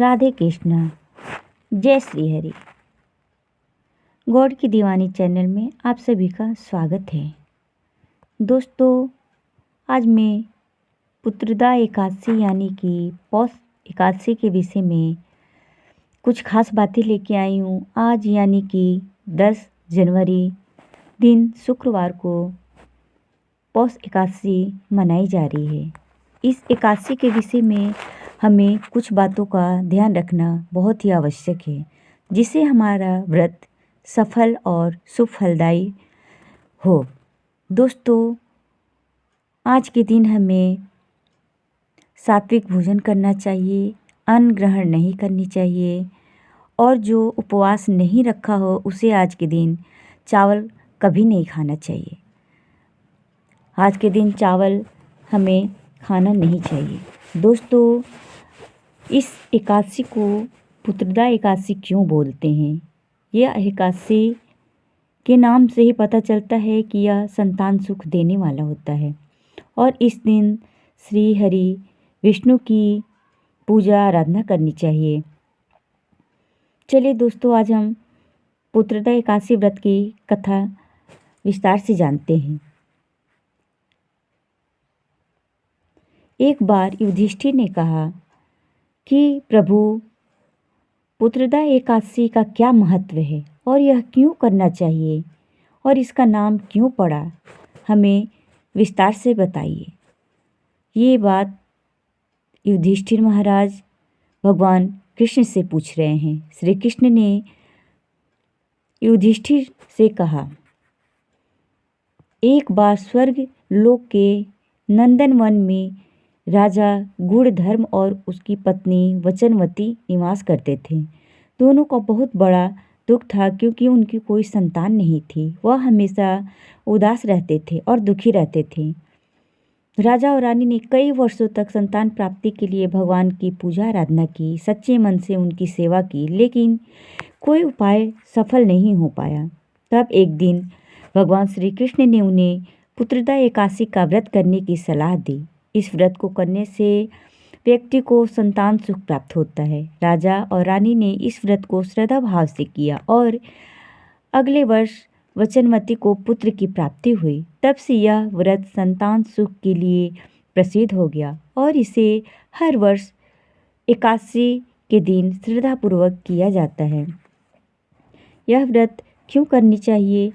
राधे कृष्णा। जय श्री हरि। गॉड की दीवानी चैनल में आप सभी का स्वागत है। दोस्तों, आज मैं पुत्रदा एकादशी यानी कि पौष एकादशी के विषय में कुछ खास बातें लेके आई हूँ। आज यानी कि 10 जनवरी दिन शुक्रवार को पौष एकादशी मनाई जा रही है। इस एकादशी के विषय में हमें कुछ बातों का ध्यान रखना बहुत ही आवश्यक है, जिससे हमारा व्रत सफल और शुभ फलदायी हो। दोस्तों, आज के दिन हमें सात्विक भोजन करना चाहिए, अन्न ग्रहण नहीं करनी चाहिए और जो उपवास नहीं रखा हो उसे आज के दिन चावल कभी नहीं खाना चाहिए। आज के दिन चावल हमें खाना नहीं चाहिए। दोस्तों, इस एकादशी को पुत्रदा एकादशी क्यों बोलते हैं? यह एकादशी के नाम से ही पता चलता है कि यह संतान सुख देने वाला होता है और इस दिन श्री हरि विष्णु की पूजा आराधना करनी चाहिए। चलिए दोस्तों, आज हम पुत्रदा एकादशी व्रत की कथा विस्तार से जानते हैं। एक बार युधिष्ठिर ने कहा कि प्रभु, पुत्रदा एकादशी का क्या महत्व है और यह क्यों करना चाहिए और इसका नाम क्यों पड़ा, हमें विस्तार से बताइए। ये बात युधिष्ठिर महाराज भगवान कृष्ण से पूछ रहे हैं। श्री कृष्ण ने युधिष्ठिर से कहा, एक बार स्वर्ग लोक के नंदनवन में राजा गुणधर्म और उसकी पत्नी वचनवती निवास करते थे। दोनों का बहुत बड़ा दुख था क्योंकि उनकी कोई संतान नहीं थी। वह हमेशा उदास रहते थे और दुखी रहते थे। राजा और रानी ने कई वर्षों तक संतान प्राप्ति के लिए भगवान की पूजा आराधना की, सच्चे मन से उनकी सेवा की, लेकिन कोई उपाय सफल नहीं हो पाया। तब एक दिन भगवान श्री कृष्ण ने उन्हें पुत्रदा एकादशी का व्रत करने की सलाह दी। इस व्रत को करने से व्यक्ति को संतान सुख प्राप्त होता है। राजा और रानी ने इस व्रत को श्रद्धा भाव से किया और अगले वर्ष वचनवती को पुत्र की प्राप्ति हुई। तब से यह व्रत संतान सुख के लिए प्रसिद्ध हो गया और इसे हर वर्ष एकादशी के दिन श्रद्धापूर्वक किया जाता है। यह व्रत क्यों करनी चाहिए?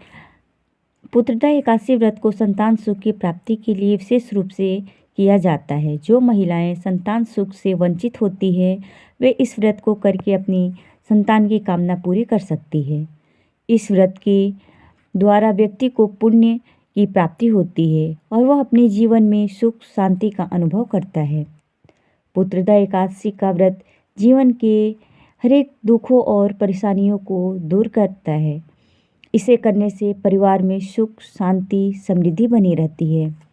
पुत्रदा एकादशी व्रत को संतान सुख की प्राप्ति के लिए विशेष रूप से किया जाता है। जो महिलाएं संतान सुख से वंचित होती है, वे इस व्रत को करके अपनी संतान की कामना पूरी कर सकती है। इस व्रत के द्वारा व्यक्ति को पुण्य की प्राप्ति होती है और वह अपने जीवन में सुख शांति का अनुभव करता है। पुत्रदा एकादशी का व्रत जीवन के हरेक दुखों और परेशानियों को दूर करता है। इसे करने से परिवार में सुख शांति समृद्धि बनी रहती है।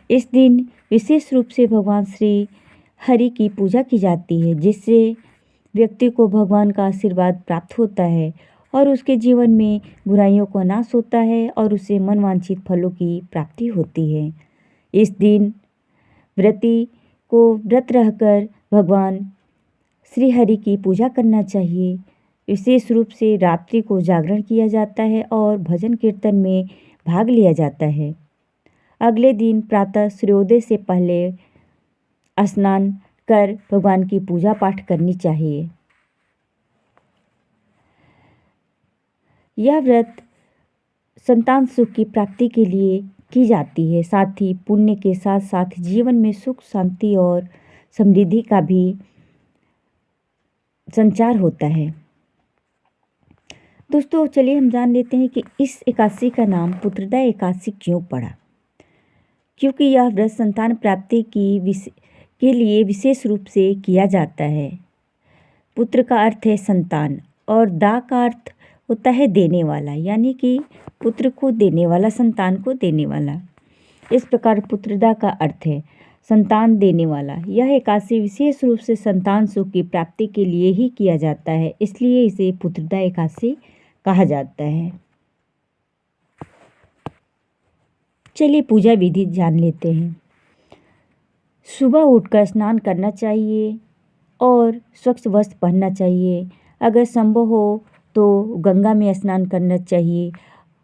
इस दिन विशेष रूप से भगवान श्री हरि की पूजा की जाती है, जिससे व्यक्ति को भगवान का आशीर्वाद प्राप्त होता है और उसके जीवन में बुराइयों का नाश होता है और उसे मनवांछित फलों की प्राप्ति होती है। इस दिन व्रती को व्रत रहकर भगवान श्री हरि की पूजा करना चाहिए। विशेष रूप से रात्रि को जागरण किया जाता है और भजन कीर्तन में भाग लिया जाता है। अगले दिन प्रातः सूर्योदय से पहले स्नान कर भगवान की पूजा पाठ करनी चाहिए। यह व्रत संतान सुख की प्राप्ति के लिए की जाती है। साथ ही पुण्य के साथ साथ जीवन में सुख शांति और समृद्धि का भी संचार होता है। दोस्तों, चलिए हम जान लेते हैं कि इस एकादशी का नाम पुत्रदा एकादशी क्यों पड़ा। क्योंकि यह व्रत संतान प्राप्ति के लिए विशेष रूप से किया जाता है। पुत्र का अर्थ है संतान और दा का अर्थ होता है देने वाला, यानी कि पुत्र को देने वाला, संतान को देने वाला। इस प्रकार पुत्रदा का अर्थ है संतान देने वाला। यह एकादशी विशेष रूप से संतान सुख की प्राप्ति के लिए ही किया जाता है, इसलिए इसे पुत्रदा एकादशी कहा जाता है। चलिए पूजा विधि जान लेते हैं। सुबह उठकर स्नान करना चाहिए। और स्वच्छ वस्त्र पहनना चाहिए। अगर संभव हो तो गंगा में स्नान करना चाहिए।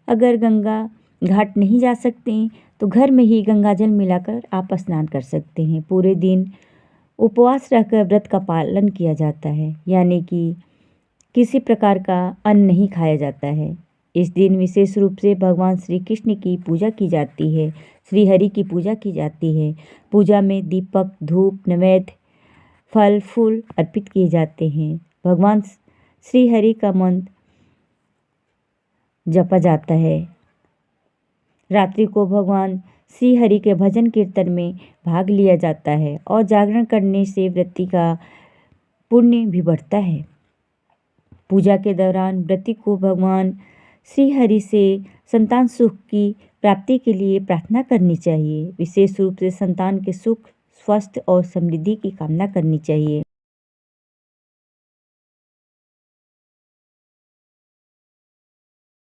अगर गंगा घाट नहीं जा सकते तो घर में ही गंगा जल मिलाकर आप स्नान कर सकते हैं। पूरे दिन उपवास रहकर व्रत का पालन किया जाता है, यानी कि किसी प्रकार का अन्न नहीं खाया जाता है। इस दिन विशेष रूप से भगवान श्री कृष्ण की पूजा की जाती है, श्री हरि की पूजा की जाती है। पूजा में दीपक, धूप, नैवेद्य, फल फूल अर्पित किए जाते हैं। भगवान श्री हरि का मंत्र जपा जाता है। रात्रि को भगवान श्री हरि के भजन कीर्तन में भाग लिया जाता है और जागरण करने से व्रती का पुण्य भी बढ़ता है। पूजा के दौरान व्रती को भगवान श्री हरि से संतान सुख की प्राप्ति के लिए प्रार्थना करनी चाहिए। विशेष रूप से संतान के सुख, स्वास्थ्य और समृद्धि की कामना करनी चाहिए।